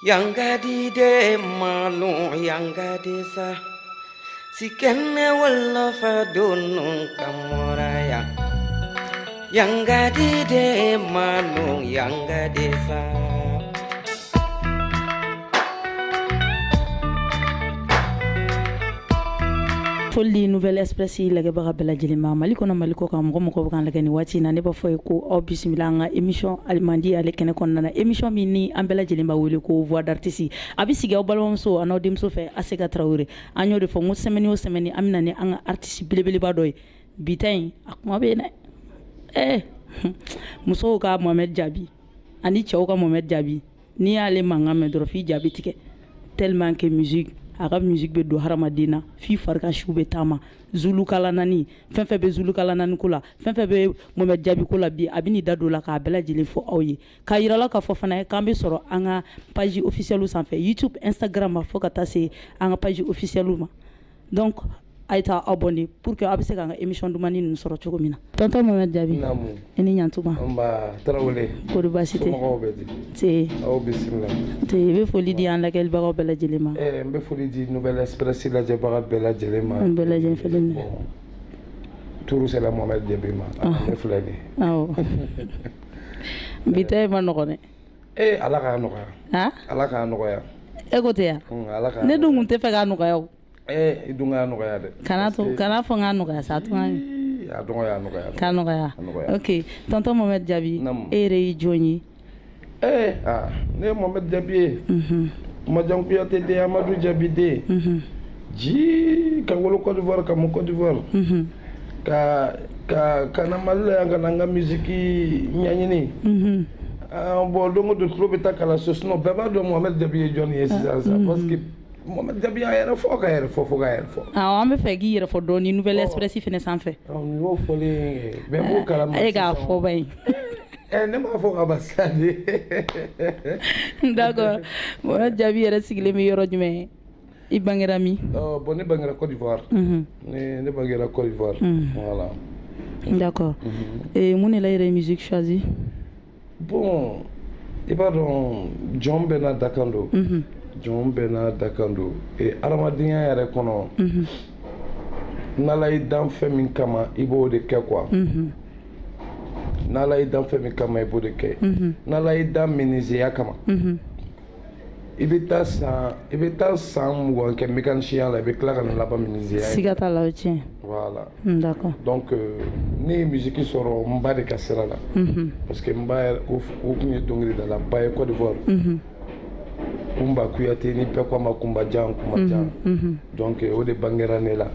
Yangadi de manu yangadi sa sikenne walla fa donu kamoraya yangadi de manu yangadi sa Foli Nouvelle Express lagɛbaga bɛɛ lajɛlen ma Mali kɔnɔ Mali kɔ kan mɔgɔ mɔgɔ bɛ kan lagɛ ni waati na ne b'a fɔ ko aw bisimila an ka émission Alimandi ale kɛnɛ kɔnɔna na émission min ni an bɛɛ lajɛlen b'a wele ko voix d'artiste a bɛ sigi aw balimamuso an'aw denmuso fɛ Aseka Traoré an y'o de fɔ n ko semaine o semaine an bɛ na ni an ka artiste belebeleba dɔ ye bi ta in a kuma bɛ yen dɛ musow ka Mohamed Jaabi ani cɛw ka Mohamed Jaabi n'i y'ale mankan mɛn dɔrɔn f'i jaabi tigɛ tellement que musique a ka musique bɛ don hadamaden na f'i fari ka siw bɛ taama Zulu kalanani fɛn fɛn bɛ Zulu kalanani ko la fɛn fɛn bɛ Mohamed Jaabi ko la bi a bɛ n'i da don la k'a bɛɛ lajɛlen fɔ aw ye k'a yira la k'a fɔ fana k'an bɛ sɔrɔ an ka page officielle sanfɛ YouTube Instagram ma fo ka taa se an ka page officielle ma donc a ye taa abonné pour que a bɛ se k'an ka émission dumani ninnu sɔrɔ cogo min na tonton Mohamed Jaabi i ni ɲantuma Tarawele kori baasi tɛ somɔgɔw bɛ di te aw bisimila te i bɛ foli di an lagɛlibagaw bɛɛ lajɛlen ma n bɛ foli di Nouvelle Express lajɛbaga bɛɛ lajɛlen ma an bɛɛ lajɛlen fɛlen minɛ turu sera Mohamed Jaabi ma ne filɛ nin awɔ bi ta ma nɔgɔn dɛ Ala k'a nɔgɔya Ala k'a nɔgɔya e ko tɛ yan ne dun kun tɛ fɛ k'a nɔgɔya o i dun k'a nɔgɔya dɛ kana fɔ k'a nɔgɔya sa tuma a nɔgɔya k'a nɔgɔya ok tonton Mohamed Jaabi e yɛrɛ y'i jɔn ye ne ye Mohamed Jaabi ye Majan Kuyate den Amadou Jaabi den ji ka wolo Côte d'Ivoire ka mɔ Côte d'Ivoire ka na Mali la yan ka na n ka musiki ɲɛɲini bon don o don tulo bɛ taa kalanso sinon bɛɛ b'a dɔn Mohamed Jaabi ye jɔn ye sisan sa parce que Mohamed Jaabi a yɛrɛ fɔ ka yɛrɛ fɔ fo ka yɛrɛ fɔ an bɛ fɛ k'i yɛrɛ fɔ dɔɔni Nouvelle Express fɛnɛ sanfɛ nin y'o fɔlen bɛɛ b'o kalama e k'a fɔ ba ye ne m'a fɔ ka ban sa de d'accord Mohamed Jaabi yɛrɛ sigilen bɛ yɔrɔ jumɛn i bangera min bon ne bangera Côte d'Ivoire ne bangera Côte d'Ivoire voilà d'accord mun de la yɛrɛ ye musique choisi bon i b'a dɔn jɔn bɛɛ n'a dakan don jɔn bɛɛ n'a dakan don adamadenya yɛrɛ kɔnɔ n'Ala y'i dan fɛn min kama i b'o de kɛ quoi n'Ala y'i dan fɛn min kama i b'o de kɛ n'Ala y'i dan menuisier kama i bɛ taa san 20 kɛ mécanicien la i bɛ tila ka na laban menuisier siga t'a la o tiɲɛ voilà d'accord donc ne ye musique sɔrɔ n ba de ka sira la parce que n ba yɛrɛ o tun ye dɔnkilidala ba ye Côte d'Ivoire Kumba Kuyate ni bɛɛ ko a ma Kumbajan donc o de bangera ne la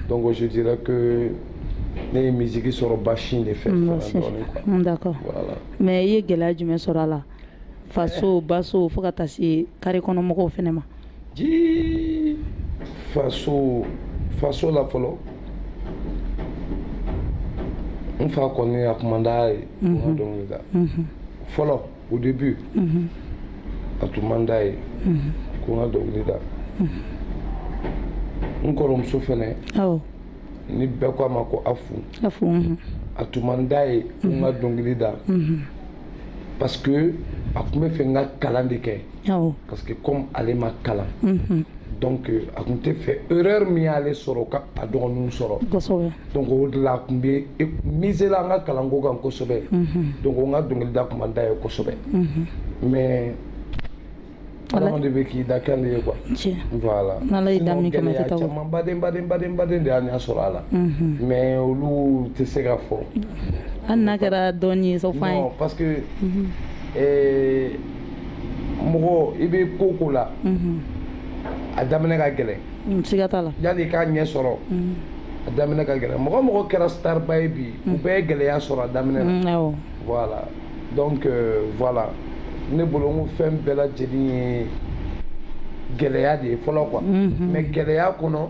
donc je dirais que ne ye musique sɔrɔ Bachine de fɛ d'accord voilà mais i ye gɛlɛya jumɛn sɔrɔ a la faso baso fo ka taa se carré kɔnɔ mɔgɔw fɛnɛ ma faso la fɔlɔ n fa kɔni a tun man d'a ye n ka dɔnkilida fɔlɔ au début a tun man d'a ye ko n ka dɔnkilida n kɔrɔmuso fɛnɛ ni bɛɛ ko a ma ko Afu a tun man d'a ye ko n ka dɔnkilida parce que a tun bɛ fɛ n ka kalan de kɛ parce que comme ale ma kalan donc a tun tɛ fɛ erreur min y'ale sɔrɔ ka a dɔgɔninw sɔrɔ donc o de la a tun bɛ miser la n ka kalanko kan kosɛbɛ donc n ka dɔnkilida tun man d'a ye kosɛbɛ mais Ala de bɛ k'i da kan de ye quoi voilà gɛlɛya caman baden de y'an sɔrɔ a la mais olu tɛ se ka fɔ hali n'a kɛra dɔɔni ye fɔ an ye non parce que mɔgɔ i bɛ ko ko la a daminɛ ka gɛlɛn siga t'a la yanni i k'a ɲɛ sɔrɔ a daminɛ ka gɛlɛn mɔgɔ kɛra star ba ye bi u bɛɛ ye gɛlɛya sɔrɔ a daminɛ la voilà donc voilà ne bolo n ko fɛn bɛɛ lajɛlen ye gɛlɛya de ye fɔlɔ quoi mais gɛlɛya kɔnɔ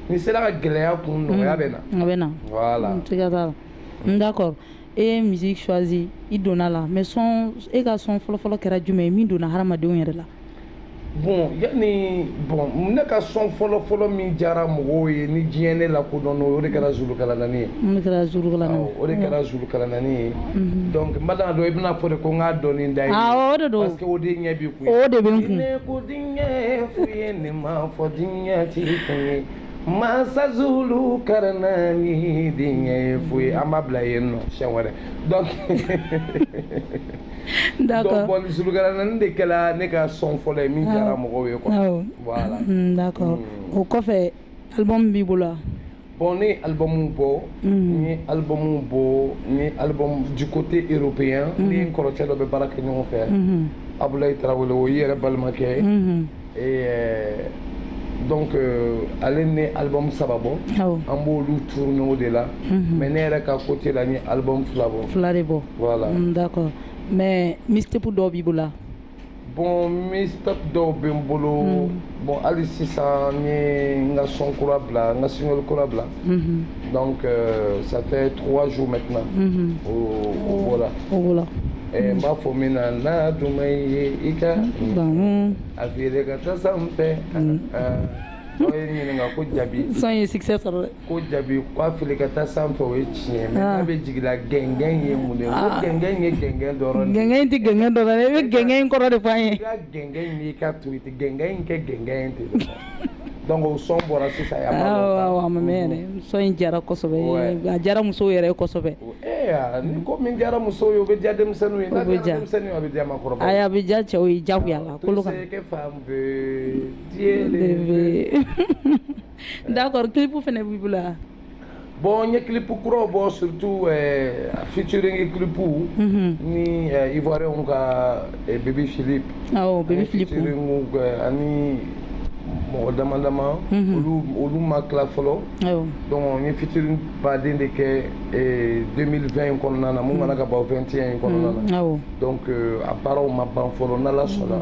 ni sera ka gɛlɛya kun nɔgɔya bɛ na voilà siga t'a la d'accord e ye musique choisi i donna la mais son e ka son fɔlɔfɔlɔ kɛra jumɛn ye min donna hadamadenw yɛrɛ la bon yani bon ne ka son fɔlɔ min jara mɔgɔw ye ni diɲɛ ne la kodɔn o de kɛra Zulu kalanani ye. O de kɛra Zulu kalanani ye. Donc madame do ibna fɔ de ko n ka dɔɔni da ye. O de do. Parce que o de ɲɛ bi kun. O de bɛ n kun. Ne ko diɲɛ fu ye ne ma fɔ diɲɛ ti kun ye. Masa Zulu kalanani diɲɛ fu ye an b'a bila yen nɔ siɲɛ wɛrɛ. Donc d'accord. Donc bon Zulu kalanani de kɛla ne ka son fɔlɔ ye min jara mɔgɔw ye quoi. Voilà. D'accord. O kɔfɛ album b'i bolo. Bon ni album bɔ ni album bɔ ni album du côté européen ni kɔrɔcɛ dɔ bɛ baara kɛ ɲɔgɔn fɛ Abulayi Tarawele o yɛrɛ balimakɛ et donc ale ni album saba bɔ an b'olu tourné o de la mais ne yɛrɛ ka côté la ni album fila de bɔ voilà d'accord mais mixtape dɔw b'i bolo. Bon mixtape dɔw bɛ n bolo bon hali sisan n ye n ka son kura bila n ka single kura bila donc ça fait 3 jours maintenant o bɔra n b'a fɔ min na n'a dun ma ye i ka a feere ka taa sanfɛ n'o ye ɲininka ko jabi son ye succès sɔrɔ dɛ ko jabi k'a feere ka taa sanfɛ o ye tiɲɛ mais n'a bɛ jigila gɛngɛn ye mun de ye ko gɛngɛn ye gɛngɛn dɔrɔn de ye gɛngɛn tɛ gɛngɛn dɔrɔn dɛ i bɛ gɛngɛn in kɔrɔ de fɔ an ye i ka gɛngɛn in i ka to yen gɛngɛn in kɛ gɛngɛn in ten dɔrɔn donc o son bɔra sisan a ma mɛn yɛrɛ son in jara kosɛbɛ a jara musow yɛrɛ kosɛbɛ ni ko min jara musow ye o bɛ diya denmisɛnninw ye n'a diyara denmisɛnninw ye a bɛ diya maakɔrɔbaw ye a bɛ diya cɛw ye jagoya la kolo kan d'accord clip fɛnɛ b'i bolo wa bon n ye clip kuraw bɔ surtout featuring clip ni ivoirien ka Baby Philippe Baby Philippe ani mɔgɔ dama dama olu ma tila fɔlɔ donc n ye featuring baden de kɛ 2020 in kɔnɔna na mun mana ka ban 21 in kɔnɔna na donc a baaraw ma ban fɔlɔ n'Ala sɔnna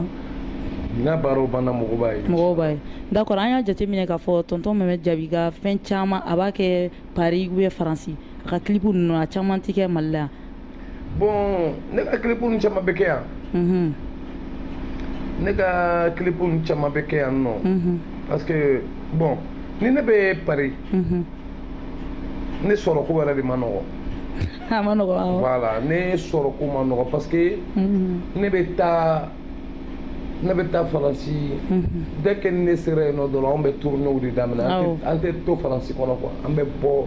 n'a baaraw banna mɔgɔw b'a ye d'accord an y'a jateminɛ k'a fɔ tonton Mɛmɛ Jabi ka fɛn caman a b'a kɛ Paris ou bien Faransi a ka clip ninnu a caman tɛ kɛ Mali la yan. Bon ne ka clip ninnu caman bɛ kɛ yan ne ka clip ninnu caman bɛ kɛ yan nɔ parce que bon ni ne bɛ Paris ne sɔrɔ ko wɛrɛ de ma nɔgɔ. A ma nɔgɔ awɔ. Voilà ne sɔrɔ ko ma nɔgɔ parce que ne bɛ taa Faransi dès que ne sera yen nɔ dɔrɔn an bɛ tourner de daminɛ an tɛ to Faransi kɔnɔ quoi an bɛ bɔ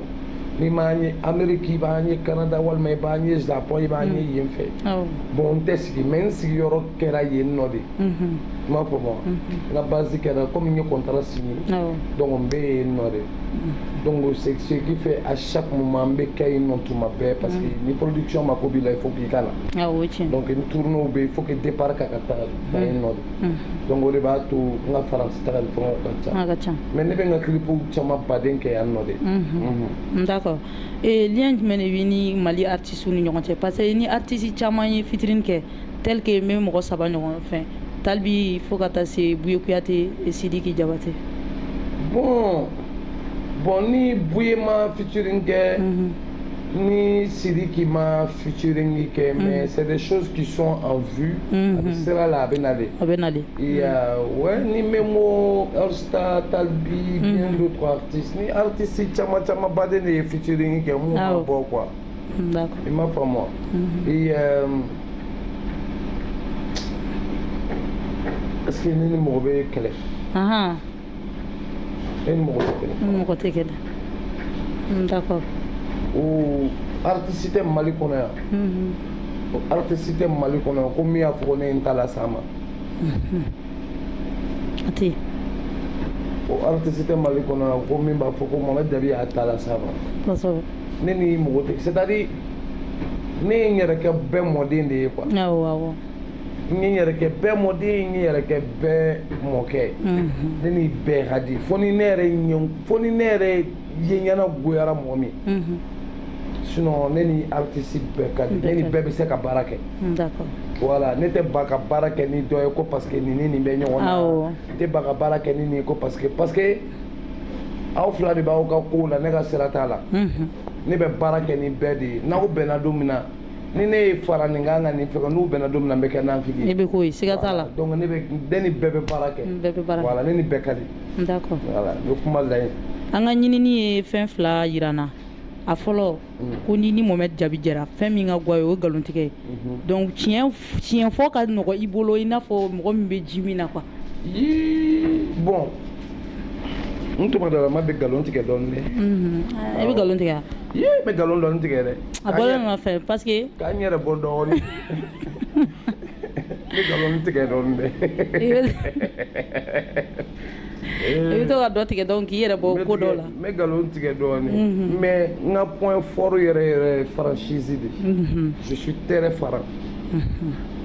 ni ma ye Amérique i b'a ye Canada walima i b'a ye Japon i b'a ye yen fɛ bon n tɛ sigi mais n sigiyɔrɔ kɛra yen nɔ de i m'a faamu n ka base kɛra comme n ye contrat signé donc n bɛ yen nɔ de donc c'est ce qui fait à chaque moment n bɛ kɛ yen nɔ tuma bɛɛ parce que ni production mako b'i la il faut k'i k'a la donc ni tourneau bɛ il faut que départ ka taa yen nɔ de donc o de b'a to n ka Faransi tagali fɛngɛw ka ca mais ne bɛ n ka clipw caman baden kɛ yan nɔ de. D'accord. Lien jumɛn de b'i ni Mali artistes ni ɲɔgɔn cɛ parce que ni artiste caman ye featuring kɛ tel que n bɛ mɔgɔ 3 ɲɔgɔn fɛ Talibi fo ka taa se Buye Kuyate et Sidiki Diabaté. Bon ni Buye ma featuring kɛ ni Sidiki ma featuring kɛ mais c'est des choses qui sont en vue a bɛ sira la a bɛ nalen. Ouais ni Memo Elsta Talibi bien d'autres artistes ni artistes caman baden de ye featuring kɛ mun ma bɔ quoi. D'accord. I m'a faamu et est-ce que ni mɔgɔ bɛ kɛlɛ. E ni mɔgɔ tɛ kɛlɛ. D'accord. O artiste tɛ Mali kɔnɔ yan. O artiste tɛ Mali kɔnɔ yan ko min y'a fɔ ko ne n ta la s'a ma. A tɛ yen. O artiste tɛ Mali kɔnɔ yan ko min b'a fɔ ko Mɛmɛ Jabi y'a ta la s'a ma. Kosɛbɛ. Ne ni mɔgɔ tɛ c'est-à-dire ne ye n yɛrɛ kɛ bɛɛ mɔden de ye quoi. Awɔ. N ye n yɛrɛ kɛ bɛɛ mɔden n ye n yɛrɛ kɛ bɛɛ mɔkɛ. Ne ni bɛɛ ka di fo ni ne yɛrɛ ye ɲɛna goyara mɔgɔ min. Sinon ne ni artiste bɛɛ ka di ne ni bɛɛ bɛ se ka baara kɛ. D'accord. Voilà ne tɛ ba ka baara kɛ ni dɔ ye ko parce que nin bɛ ɲɔgɔn na. N tɛ ba ka baara kɛ ni nin ye ko parce que aw fila de b'aw ka kow la ne ka sira t'a la. Ne bɛ baara kɛ ni bɛɛ de ye n'aw bɛnna don min na ni ne fara nin kan ka nin fɛ n'u bɛnna don min na n bɛ kɛ nafigi e bɛ k'o ye siga t'a la donc ne ni bɛɛ bɛ baara kɛ voilà ne ni bɛɛ ka di d'accord voilà n bɛ kuma laɲini an ka ɲinini ye fɛn fila yira n na a fɔlɔ ko ni Mohamed Jaabi jɛra fɛn min ka gwa ye o ye nkalon tigɛ donc tiɲɛ fɔ ka nɔgɔ i bolo i n'a fɔ mɔgɔ min bɛ ji min na quoi bon n tuma dɔ la ma bɛ nkalon tigɛ dɔɔnin dɛ e bɛ nkalon tigɛ n bɛ nkalon dɔɔnin tigɛ dɛ a bɔlen nɔ fɛ parce que k'an yɛrɛ bɔ dɔɔnin n bɛ nkalon tigɛ dɔɔnin dɛ i bɛ to ka dɔ tigɛ donc k'i yɛrɛ bɔ ko dɔw la n bɛ nkalon tigɛ dɔɔnin mais n ka point fort yɛrɛ ye franchise de je suis très franc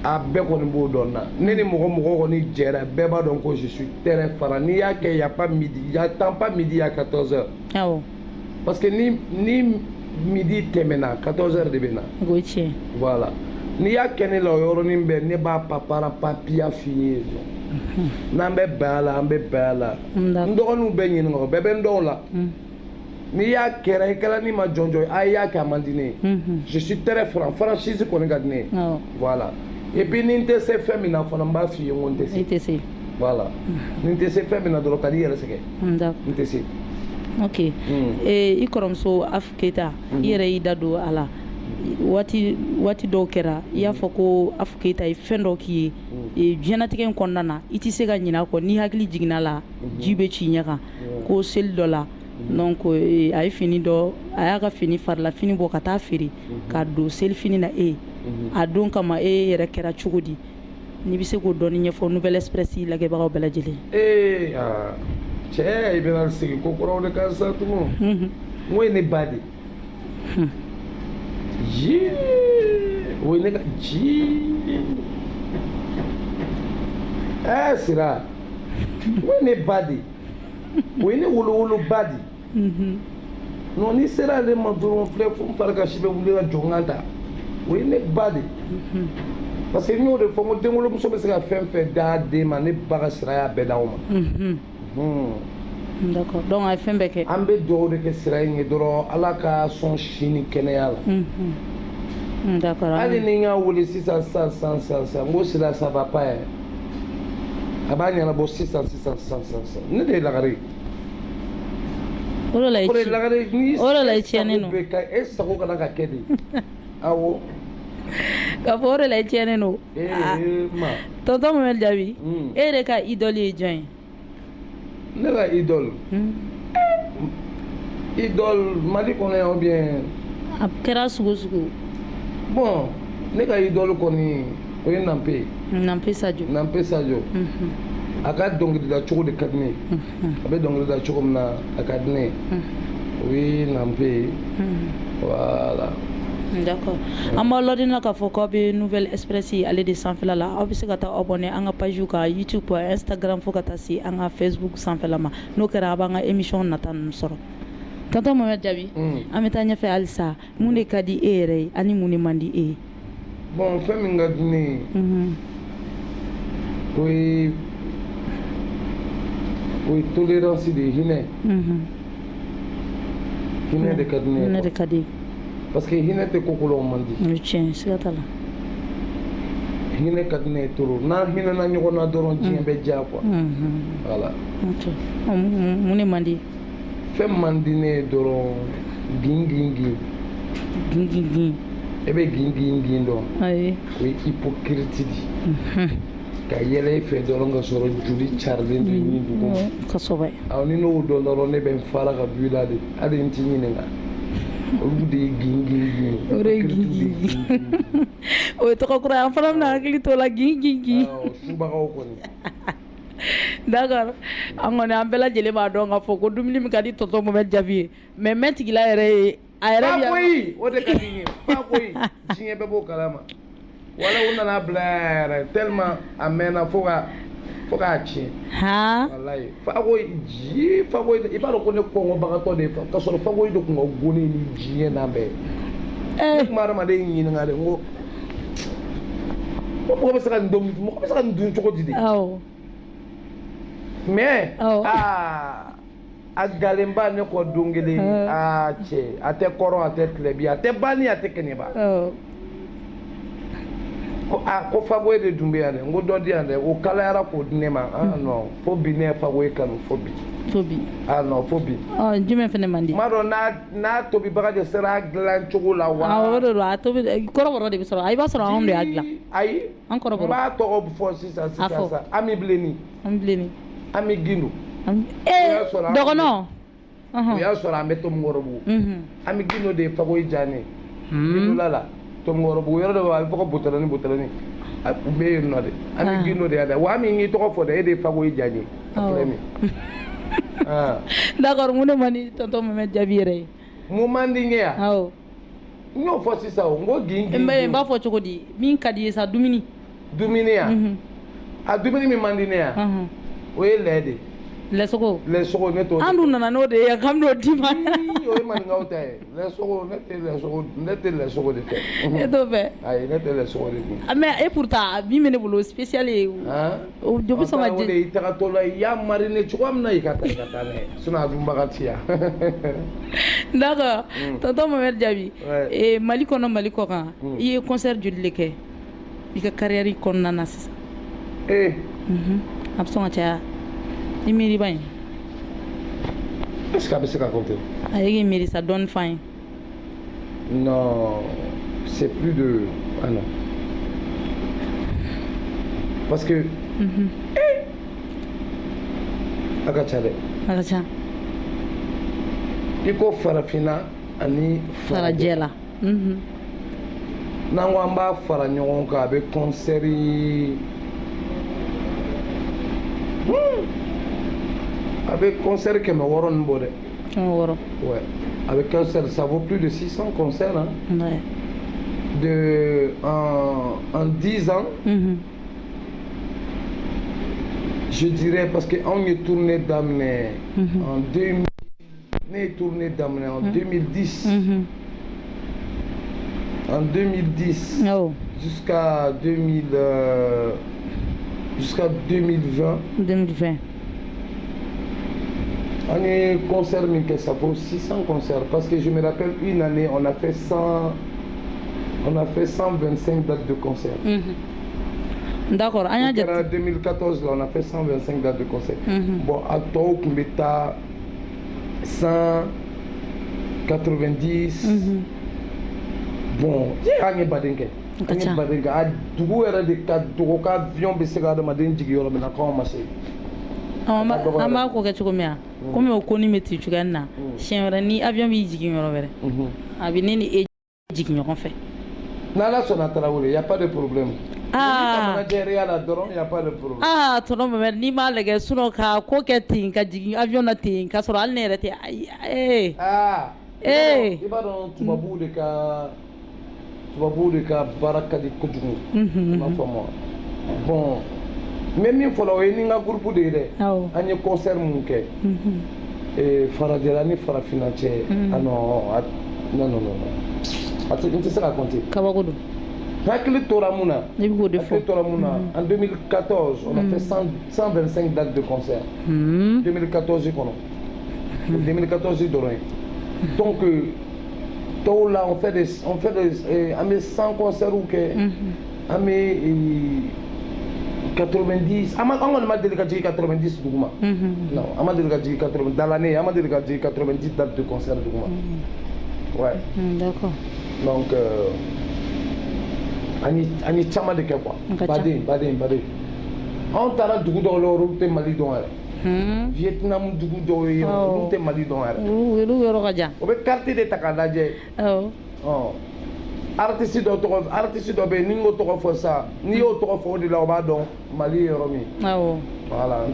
a bɛɛ kɔni b'o dɔn na ne ni mɔgɔ kɔni jɛra bɛɛ b'a dɔn ko je suis très franc n'i y'a kɛ y a pas midi y a temps pas midi y a 14h awɔ parce que ni midi tɛmɛna 14h de bɛ na o ye tiɲɛ voilà n'i y'a kɛ ne la o yɔrɔnin bɛɛ ne b'a papiya f'i ye n'an bɛ bɛn a la an bɛ bɛn a la n dɔgɔninw bɛ ɲininka o bɛɛ bɛ n dɔw la n'i y'a kɛra i kɛra ni ma jɔnjɔ a y'a kɛ a man di ne ye je suis très franc franchise kɔni ka di ne ye voilà et puis ni n tɛ se fɛn min na fana n b'a f'i ye n ko n tɛ se i tɛ se voilà ni n tɛ se fɛn min na dɔrɔn ka di i yɛrɛ sɛgɛn n tɛ se ok i kɔrɔmuso Afu Keyita i yɛrɛ y'i da don a la waati dɔw kɛra i y'a fɔ ko Afu Keyita ye fɛn dɔ k'i ye diɲɛlatigɛ in kɔnɔna na i tɛ se ka ɲinɛ a kɔ n'i hakili jiginna la ji bɛ ci ɲɛ kan ko seli dɔ la donc a ye fini dɔ a y'a ka fini farila fini bɔ ka taa feere ka don seli fini na a don kama yɛrɛ kɛra cogo di n'i bɛ se k'o dɔɔni ɲɛfɔ Nouvelle Express lagɛbagaw bɛɛ lajɛlen cɛ i bɛna segin ko kɔrɔw de kan sa tugun n ko ye ne ba de o ye ne ka sira o ye ne ba de o ye ne wolowolo ba de non ni sera ale ma dɔrɔn filɛ fo n fari ka si bɛ wuli ka jɔnkan ta o ye ne ba de parce que n y'o de fɔ n ko denwolomuso bɛ se ka fɛn fɛn d'a den ma ne ba ka sira y'a bɛɛ d'aw ma d'accord donc a ye fɛn bɛɛ kɛ an bɛ dugawu de kɛ sira in ye dɔrɔn ala ka sɔn sini kɛnɛya la d'accord hali ni n y'a wele sisan n ko sira ça va pas a b'a ɲɛnabɔ sisan ne de ye lagare o de la i tiɲɛnen don e sago kana ka kɛ de awɔ k'a fɔ o de la i tiɲɛnen don tonton Mohamed Jaabi e yɛrɛ ka idole ye jɔn ye ne ka idole Mali kɔnɔ yan ou bien a kɛra sugu bon ne ka idole kɔni o ye Nanpe Sadio a ka dɔnkilida cogo de ka di ne ye a bɛ dɔnkilida cogo min na a ka di ne ye o ye Nanpe voilà d'accord an b'aw ladina k'a fɔ k'aw bɛ Nouvelle Express ale de sanfɛla la aw bɛ se ka taa abonné an ka page kan YouTube Instagram fo ka taa se an ka Facebook sanfɛla ma n'o kɛra a b'an ka émission nata ninnu sɔrɔ tonton Mohamed Jaabi an bɛ taa ɲɛfɛ halisa mun de ka di e yɛrɛ ye ani mun de man di e ye bon fɛn min ka di ne ye o ye tolérance de ye hinɛ de ka di ne ye hinɛ de ka di parce que hinɛ tɛ kokolonw man di o ye tiɲɛ siga t'a la hinɛ ka di ne ye trop n'an hinɛna ɲɔgɔn na dɔrɔn diɲɛ bɛ diya quoi voilà mun de man di fɛn man di ne ye dɔrɔn gin e bɛ gin dɔn ayi o ye hypocrite di ka yɛlɛ e fɛ dɔrɔn ka sɔrɔ joli carilen don ni dugu kosɛbɛ awɔ ni n'o dɔn dɔrɔn ne bɛ n fara ka bɔ i la de hali n t'i ɲininka olu de ye gin o de ye gin o ye tɔgɔ kura ye an fana bɛna hakili to la gin subagaw kɔni d'accord an kɔni an bɛɛ lajɛlen b'a dɔn k'a fɔ ko dumuni min ka di tonton Mohamed Jaabi ye mais tigila yɛrɛ ye a yɛrɛ fa koyi o de ka di n ye fa koyi diɲɛ bɛɛ b'o kalama wala u nana bila yɛrɛ tellement a mɛnna fo k'a tiɲɛ walayi fa koyi i b'a dɔn ko ne kɔngɔbagatɔ de ka sɔrɔ fa koyi de tun ka go ne ni diɲɛ na bɛɛ ne tun bɛ adamaden ɲininka de n ko mɔgɔ bɛ se ka nin dun cogo di de mais a galenba ne kɔ don kelen cɛ a tɛ kɔrɔ a tɛ tilebin a tɛ banni a tɛ kɛnɛba ko fagoye de dun bɛ yan dɛ n ko dɔ di yan dɛ o kalayara k'o di ne ma non fo bi ne ye fagoye kanu fo bi non fo bi jumɛn fɛnɛ man di tuma dɔ n'a tobibaga de sera a dilan cogo la wa o de don a tobi kɔrɔbɔrɔ de bɛ sɔrɔ i b'a sɔrɔ anw de y'a dilan ayi an kɔrɔbɔrɔ n b'a tɔgɔ fɔ sisan sa Ami Bilenni Ami Gindo dɔgɔnɔ o y'a sɔrɔ an bɛ Tomikɔrɔbugu Ami Gindo de ye fagoye diya ne ye la Tomikɔrɔbugu yɔrɔ dɔ bɛ a bɛ fɔ ko Botalani u bɛ yen nɔ de Ami Gindo de y'a dɛ wa Ami y'i tɔgɔ fɔ dɛ e de ye fagoye diya n ye a filɛ nin d'accord mun de man di tonton Mohamed Jaabi yɛrɛ ye mun man di n ye yan n y'o fɔ sisan o n ko gin n b'a fɔ cogo di min ka di ye sa dumuni yan a dumuni min man di ne yan o ye lɛ de lɛsogo ne t'o an dun nana n'o de ye k'an b'o d'i ma o ye maninkaw ta ye lɛsogo ne tɛ lɛsogo de fɛ e t'o fɛ ayi ne tɛ lɛsogo de dun mais et pourtant min bɛ ne bolo spécial ye o jɔ bɛ sɔn ka o de y'i tagatɔ la i y'a mariner cogoya min na i ka taa n'a ye sinon a dunbaga ti yan d'accord tonton Mohamed Jaabi Mali kɔnɔ Mali kɔ kan i ye concert joli de kɛ i ka carrière kɔnɔna na sisan a bɛ sɔn ka caya i miiri ba in est-ce que a bɛ se ka compter a ye k'i miiri sa dɔɔni f'an ye non c'est plus de non parce que a ka ca dɛ a ka ca i ko farafinna ani farajɛ la n'an ko an b'a fara ɲɔgɔn kan a bɛ concert avec concert que me woro n'bode. Woro. Ouais. Avec concert, ça vaut plus de 600 concerts. Hein? Ouais. En 10 ans, je dirais, parce qu'on est tourné d'amener en 2000, on est tourné d'amener en 2010. En 2010 jusqu'à 2020. 2020. On est concert, mais que ça vaut 600 concerts. Parce que je me rappelle une année, on a fait 125 dates de concert. D'accord. En 2014, là, on a fait 125 dates de concert. Bon, à toi, on met 190. Bon, il y a un badingue. Il y a un badingue. À Dougou, il y a des avions qui sont an b'a ko kɛ cogo min na komi o ko ni bɛ ten cogoya na siɲɛ wɛrɛ ni avion b'i jigin yɔrɔ wɛrɛ a bɛ ne ni e jigin ɲɔgɔn fɛ n'Ala sɔnna Tarawele y a pas de problème ni manager la dɔrɔn y a pas de problème tonton Mohamed n'i m'a lajɛ sinon ka ko kɛ ten ka jigin avion na ten k'a sɔrɔ hali ne yɛrɛ tɛ ayi i b'a dɔn tubabuw de ka baara ka di kojugu i b'a faamu bon mais min fɔlɔ o ye ni n ka groupe de ye dɛ an ye concert mun kɛ farajɛla ni farafinna cɛ non n tɛ se ka compter kabako don hakili tora mun na ne bɛ k'o de fɔ en 2014 on a fait 125 dates de concert 2014 kɔnɔ 2014 dɔrɔn ye donc tɔw la on fait des an bɛ 100 concerts kɛ an bɛ 90 an kɔni ma deli ka jigin 90 dugu ma non an ma deli ka jigin 80 dans l'année an ma deli ka jigin 90 dates de concert dugu ma ouais d'accord donc an ye caman de kɛ quoi baden anw taara dugu dɔw la olu tɛ Mali dɔn yɛrɛ Vietnam dugu dɔw ye olu tɛ Mali dɔn yɛrɛ olu yɔrɔ ka jan o bɛ carte de ta k'a lajɛ artiste dɔ bɛ yen ni n ko tɔgɔ fɔ sa n'i y'o tɔgɔ fɔ o de la o b'a dɔn Mali ye yɔrɔ min voilà n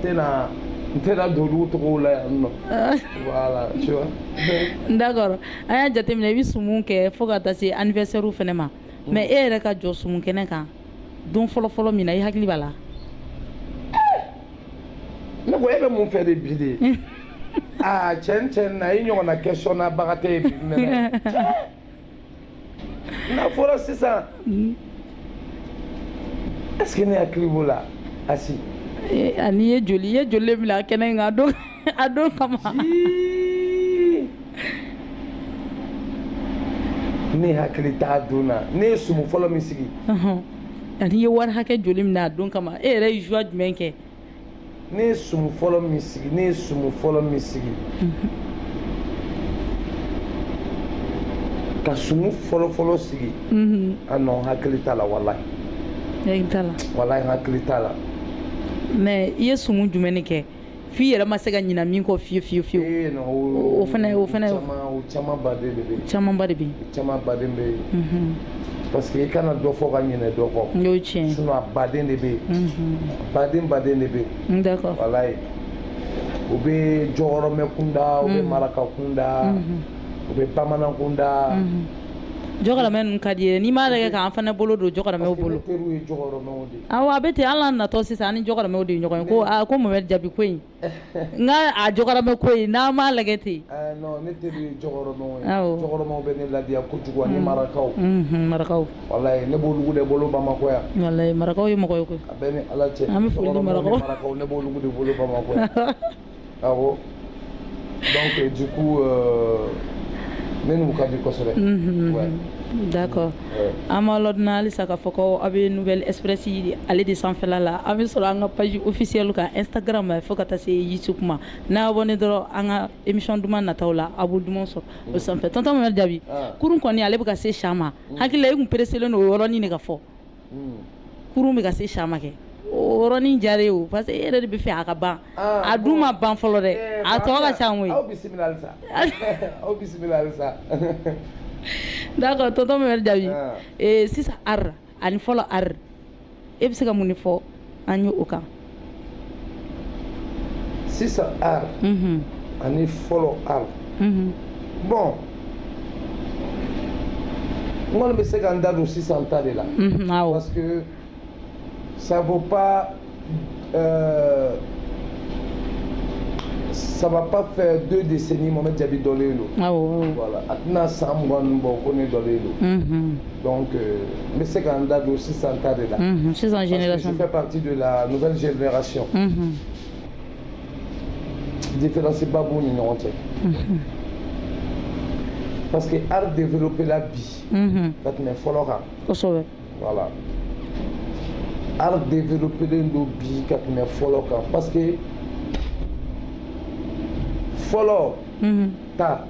tɛna don olu tɔgɔw la yan nɔ voilà tu vois d'accord an y'a jateminɛ i bɛ sumun kɛ fo ka taa se anniversaire fɛnɛ ma mais e yɛrɛ ka jɔ sumun kɛnɛ kan don fɔlɔ min na i hakili b'a la ne ko e bɛ mun fɛ de bi de tiɲɛ na i ɲɔgɔnna question na baga tɛ ye bi mɛ n'a fɔra sisan est-ce que ne hakili b'o la Asi ani ye joli bila kɛnɛ in kan a don kama ne hakili t'a don na ne ye sumu fɔlɔ min sigi ani ye wari hakɛ joli min na don kama e yɛrɛ ye joie jumɛn kɛ ne ye sumu fɔlɔ min sigi ka sumu fɔlɔ sigi non hakili t'a la wallahi hakili t'a la mais i ye sumu jumɛn de kɛ f'i yɛrɛ ma se ka ɲina min kɔ fiyewu o fana camanba de bɛ yen parce que i kana dɔ fɔ ka ɲinɛ dɔ kɔ n'o tiɲɛ sinon a baden de bɛ yen baden de bɛ yen d'accord wallahi u bɛ jɔyɔrɔmɛ kunda u bɛ maraka kunda u bɛ bamanan kunda jɔkɔrɔmɛ ninnu ka di ye n'i m'a lajɛ k'an fana bolo don jɔkɔrɔmɛw bolo awɔ a bɛ ten hali n'an natɔ sisan an ni jɔkɔrɔmɛw de ye ɲɔgɔn ye ko Mohamed Jabi ko in nka a jɔkɔrɔmɛ ko in n'an m'a lajɛ ten non ne teri ye jɔkɔrɔmɛw ye jɔkɔrɔmɛw bɛ ne ladiya kojugu ani marakaw wallahi ne b'olu de bolo Bamakɔ yan wallahi marakaw ye mɔgɔ ye koyi a bɛ ni Ala cɛ an bɛ foli di marakaw ne b'olu de bolo Bamakɔ yan awɔ donc du coup ne n'u ka di kosɛbɛ d'accord an b'a ladɔnniya halisa k'a fɔ ko a bɛ Nouvelle Express ale de sanfɛla la an bɛ sɔrɔ an ka page officielle kan Instagram fo ka taa se YouTube ma n'a abonné dɔrɔn an ka émission duman nataw la a b'o duman sɔrɔ o sanfɛ tonton Mohamed Jabi kurun kɔni ale bɛ ka se sian ma hakili la i tun presselen don o yɔrɔnin de ka fɔ kurun bɛ ka se sian ma kɛ o yɔrɔnin diyara ye o parce que e yɛrɛ de bɛ fɛ a ka ban a dun ma ban fɔlɔ dɛ a tɔ ka ca koyi aw bisimila halisa d'accord tonton Mohamed Jabi sisan art ani fɔlɔ art e bɛ se ka mun de fɔ an ye o kan sisan art ani fɔlɔ art bon n kɔni bɛ se ka n da don sisan ta de la parce que ça vaut pas ça va pas faire 2 décennies Mohamed Jabi dɔlen don voilà a tɛna san 20 bɔ ko ne dɔlen don donc n bɛ se ka n da don sisan ta de la sisan génération parce que je fais partie de la nouvelle génération différence ba b'u ni ɲɔgɔn cɛ parce que art développé la bi ka tɛmɛ fɔlɔ kan kosɛbɛ voilà art développé len don bi ka tɛmɛ fɔlɔ kan parce que fɔlɔ ta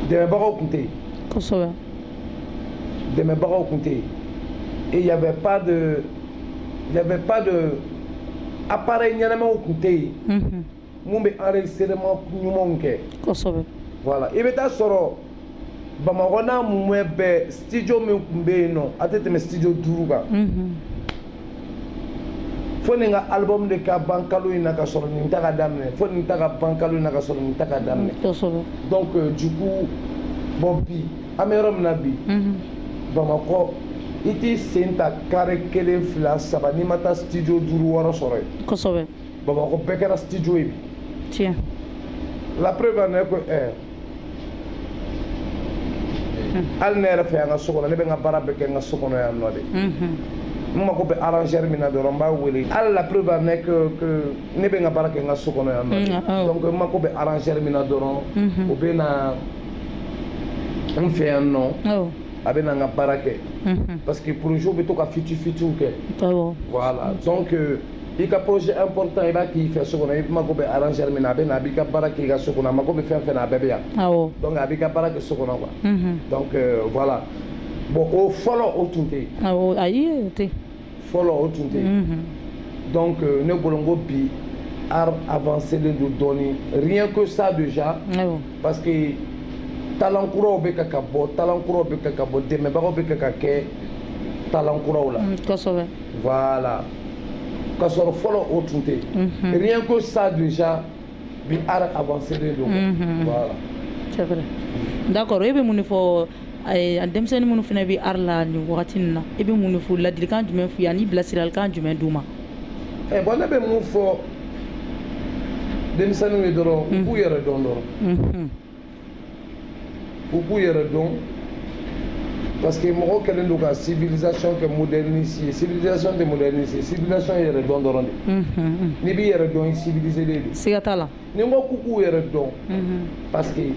dɛmɛbagaw tun tɛ yen kosɛbɛ dɛmɛbagaw tun tɛ yen et il y avait pas de appareil ɲɛnamaw tun tɛ yen mun bɛ enregistrement ɲumanw kɛ kosɛbɛ voilà i bɛ taa sɔrɔ Bamakɔ n'a mumɛ bɛɛ studio min tun bɛ yen nɔ a tɛ tɛmɛ studio 5 kan fo nin ka album de ka ban kalo in na ka sɔrɔ nin ta ka daminɛ fo nin ta ka ban kalo in na ka sɔrɔ nin ta ka daminɛ donc du coup bon bi an bɛ yɔrɔ min na bi Bamakɔ i t'i sen ta carré 1 2 3 n'i ma taa studio 5 6 sɔrɔ yen kosɛbɛ Bamakɔ bɛɛ kɛra studio ye bi tiɲɛ la preuve ne ko hali ne yɛrɛ fɛ yan ka so kɔnɔ ne bɛ n ka baara bɛɛ kɛ n ka so kɔnɔ yan nɔ de n mako bɛ arrangeur min na dɔrɔn n b'a wele hali la preuve en est que ne bɛ n ka baara kɛ n ka so kɔnɔ yan nɔ donc n mako bɛ arrangeur min na dɔrɔn o bɛ na n fɛ yan nɔ a bɛ na n ka baara kɛ parce que projet bɛ to ka fitiw kɛ voilà donc i ka projet important i b'a k'i fɛ so kɔnɔ i mako bɛ arrangeur min na a bɛ na a b'i ka baara kɛ i ka so kɔnɔ a mako bɛ fɛn fɛn na a bɛɛ bɛ yan donc a b'i ka baara kɛ so kɔnɔ quoi donc voilà bon o fɔlɔ o tun tɛ yen ayi o tɛ fɔlɔ o tun tɛ yen donc ne bolo n ko bi art avancé len don dɔɔni rien que ça déjà parce que talent kuraw bɛ ka bɔ talent kuraw bɛ ka bɔ dɛmɛbagaw bɛ ka kɛ talent kuraw la kosɛbɛ voilà ka sɔrɔ fɔlɔ o tun tɛ yen rien que ça déjà bi art avancé len don voilà c'est vrai d'accord e bɛ mun de fɔ denmisɛnnin minnu fana bɛ art la nin wagati nin na e bɛ mun de fɔ ladilikan jumɛn f'u ye ani bilasiralikan jumɛn d'u ma bon ne bɛ mun fɔ denmisɛnninw ye dɔrɔn u k'u yɛrɛ dɔn dɔrɔn u k'u yɛrɛ dɔn parce que mɔgɔw kɛlen don ka civilisation kɛ moderniser civilisation tɛ moderniser civilisation ye yɛrɛ dɔn dɔrɔn de n'i b'i yɛrɛ dɔn i civilisé de don siga t'a la ni n ko k'u k'u yɛrɛ dɔn parce que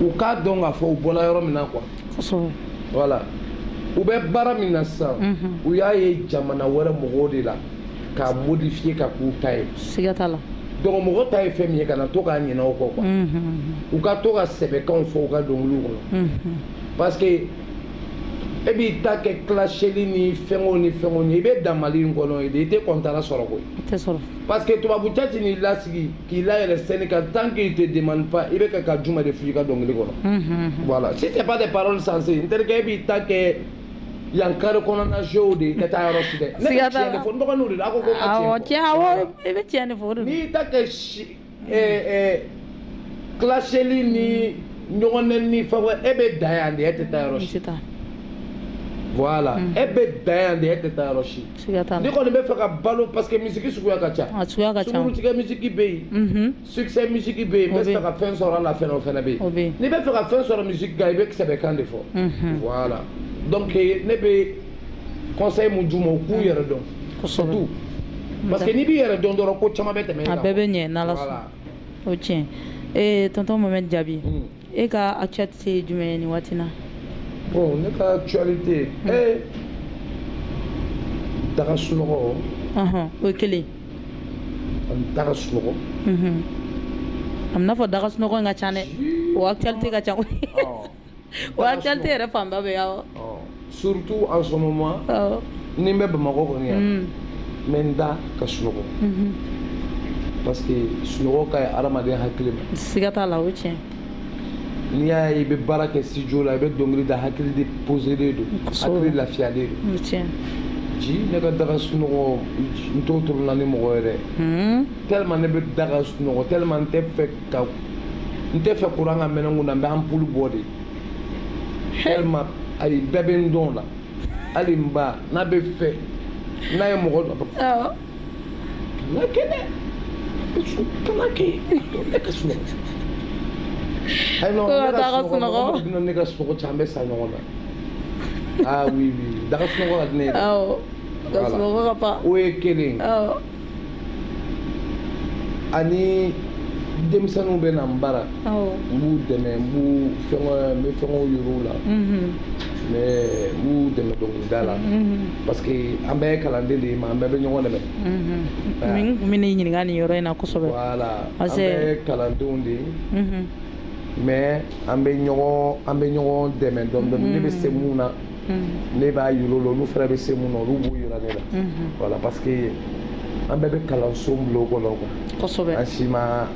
u k'a dɔn k'a fɔ u bɔra yɔrɔ min na quoi voilà u bɛ baara min na sisan u y'a ye jamana wɛrɛ mɔgɔw de la k'a modifier ka k'u ta ye siga t'a la donc mɔgɔ ta ye fɛn min ye kana to k'a ɲinɛ o kɔ quoi u ka to ka sɛbɛkanw fɔ u ka dɔnkiliw kɔnɔ parce que e b'i ta kɛ claseli ni fɛnw ni i bɛ dan Mali in kɔnɔ i tɛ kɔntara sɔrɔ koyi i tɛ sɔrɔ parce que tubabu cɛ n'i lasigi k'i layɛlɛ scène kan tant qu'il te demande pas i bɛ kɛ ka juma de f'i ka dɔnkili kɔnɔ voilà si c'est pas des paroles sensées n terikɛ e b'i ta kɛ yan kare kɔnɔna jeux de i tɛ taa yɔrɔ si dɛ ne bɛ tiɲɛ de fɔ n dɔgɔninw de la a ko ko n ka tiɲɛ fɔ awɔ i bɛ tiɲɛ de fɔ n'i ta kɛ claseli ni ɲɔgɔnnɛ ni fɛn wɛrɛ e bɛ dan yan de e tɛ taa yɔrɔ si voilà e bɛ dan yan de e tɛ taa yɔrɔ si ni kɔni bɛ fɛ ka balo parce que misiki suguya ka ca sugurutigɛ misiki bɛ yen succès misiki bɛ yen n bɛ fɛ ka fɛn sɔrɔ a la fɛnɛ o fɛnɛ bɛ yen n'i bɛ fɛ ka fɛn sɔrɔ misiki kan i bɛ sɛbɛkan de fɔ voilà donc ne bɛ conseil mun d'u ma u k'u yɛrɛ dɔn surtout parce que n'i b'i yɛrɛ dɔn dɔrɔn ko caman bɛ tɛmɛ e kan a bɛɛ bɛ ɲɛ n'Ala sɔnna o tiɲɛ tonton Mohamed Jaabi e ka actualité ye jumɛn ye nin waati na bon ne ka actualité daga sunɔgɔ o ye kelen ani daga sunɔgɔ a bɛna fɔ daga sunɔgɔ in ka ca dɛ o actualité ka ca o actualité yɛrɛ fanba bɛ awɔ surtout en ce moment ni n bɛ Bamakɔ kɔni yan n bɛ n da ka sunɔgɔ parce que sunɔgɔ ka ɲi adamaden hakili ma siga t'a la o ye tiɲɛ n'i y'a ye i bɛ baara kɛ studio la i bɛ dɔnkili da hakili de poselen don hakili lafiyalen don ji ne ka daga sunɔgɔ n t'o turula ni mɔgɔ yɛrɛ tellement ne bɛ daga sunɔgɔ tellement n tɛ fɛ courant ka mɛnɛ n kun na n bɛ ampoule bɔ de tellement ayi bɛɛ bɛ n dɔn la hali n ba n'a bɛ fɛ n'a ye mɔgɔ dɔ kana kɛ dɛ kana kɛ ne ka sunɔgɔ non ne ka sunɔgɔ caman bɛ sa ɲɔgɔn na ah oui daga sunɔgɔ ka di ne yɛrɛ o ye kelen ani denmisɛnninw bɛ na n bara n b'u dɛmɛ n bɛ fɛngɛw yir'u la n b'u dɛmɛ dɔnkilida la parce que an bɛɛ ye kalanden de ye mais an bɛɛ bɛ ɲɔgɔn dɛmɛ min kun bɛ ne ɲininka nin yɔrɔ in na kosɛbɛ voilà an bɛɛ ye kalandenw de ye mais an bɛ ɲɔgɔn dɛmɛ dɔɔni dɔɔni ne bɛ se mun na ne b'a yir'u la olu fana bɛ se mun na olu b'u yira ne la voilà parce que an bɛɛ bɛ kalanso bulon kɔnɔ quoi kosɛbɛ an si ma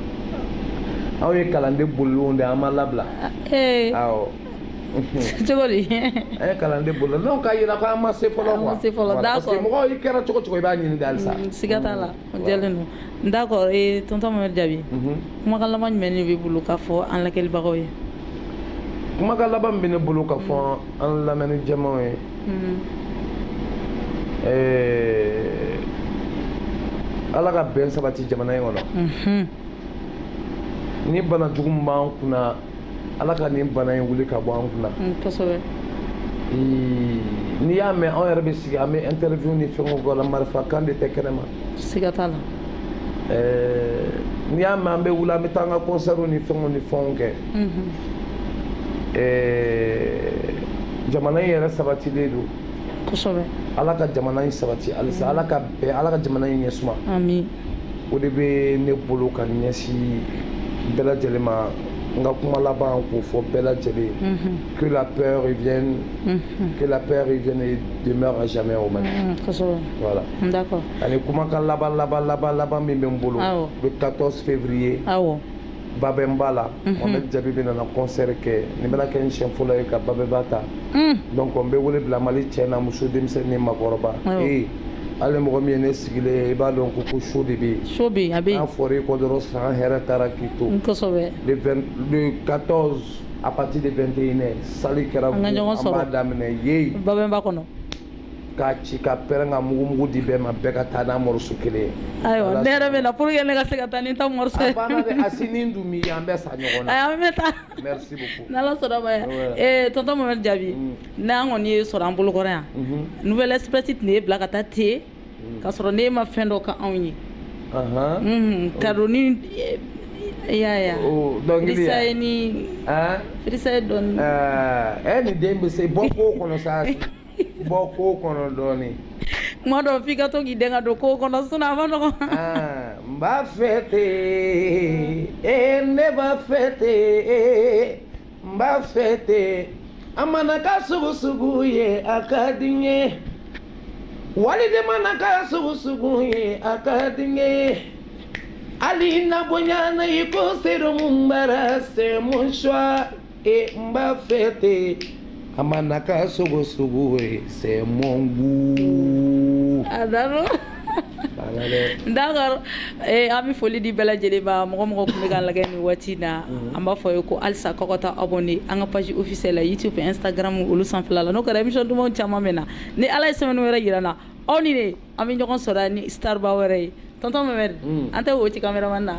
anw ye kalanden bolilenw de an ma labila awɔ cogo di an ye kalanden bolilen non k'a yira k'an ma se fɔlɔ quoi parce que mɔgɔ i kɛra cogo cogo i b'a ɲini de halisa siga t'a la o jɛlen don d'accord tonton Mohamed Jaabi kumakan laban jumɛn de b'i bolo k'a fɔ an lajɛlibagaw ye kumakan laban min bɛ ne bolo k'a fɔ an lamɛnni jɛmanw ye ala ka bɛn sabati jamana in kɔnɔ ni bana jugu min b'an kunna ala ka nin bana in wuli ka bɔ an kunna kosɛbɛ n'i y'a mɛn anw yɛrɛ bɛ sigi an bɛ interview ni fɛnw kɛ la marifakan de tɛ kɛnɛma siga t'a la n'i y'a mɛn an bɛ wuli an bɛ taa an ka concert ni fɛnw kɛ jamana in yɛrɛ sabatilen don kosɛbɛ ala ka jamana in sabati halisa ala ka jamana in ɲɛsuma amin o de bɛ ne bolo ka ɲɛsin bɛɛ lajɛlen ma n ka kuma laban k'o fɔ bɛɛ lajɛlen que la peur revienne et demeure à jamais au Mali voilà d'accord ani kumakan laban min bɛ n bolo le 14 février Babemba la Mohamed Jaabi bɛ na concert kɛ nin bɛna kɛ n siɲɛ fɔlɔ ye ka Babemba ta donc n bɛ wele bila Mali cɛ n'a muso denmisɛnnin ni makɔrɔba hali mɔgɔ min ye ne sigilen ye i b'a dɔn ko show de bɛ yen a bɛ yen n'a fɔra i kɔ dɔrɔn san hɛrɛ taara k'i to kosɛbɛ le 14 à partir de 21h sali kɛra an b'a daminɛ yen Babemba kɔnɔ k'a ci ka pɛrɛn ka mugu di bɛɛ ma bɛɛ ka taa n'a morceau kelen ye ayiwa ne yɛrɛ bɛ na pour que ne ka se ka taa ni n ta morceau ye a banna dɛ a si ni dun b'i ye an bɛɛ sa ɲɔgɔn na ayi an bɛ taa merci beaucoup n'Ala sɔnna ma yan tonton Mohamed Jaabi n'an kɔni ye sɔrɔ an bolokɔrɔ yan Nouvelle Express tun ye bila ka taa ten k'a sɔrɔ ne ma fɛn dɔ ka anw ye ka don ni Frisa ye ni Frisa ye dɔɔni ni den bɛ se bɔ ko kɔnɔ sa bɔ ko kɔnɔ dɔɔni kuma dɔ f'i ka to k'i den ka don ko kɔnɔ sinon a ma nɔgɔn n b'a fɛ ten ne b'a fɛ ten n b'a fɛ ten a mana kɛ sugu sugu ye a ka di n ye waliden mana kɛ sugu sugu ye a ka di n ye Ali na bonya na iko serumu mbara c'est mon choix et mba fête amanaka sogo sogo c'est mon goût adaro d'accord ami foli di bela jeleba mɔgɔ kun bɛ ka lagɛ ni waati na an b'a fɔ ye ko alisa kɔkɔta abonné an ka page officielle la YouTube Instagram olu sanfɛla la n'o kɛra émission dumanw caman bɛ na ni ala ye semaine wɛrɛ yira na aw ni ne an bɛ ɲɔgɔn sɔrɔ ni starba wɛrɛ ye tonton Mamɛdi an tɛ wo ci cameraman na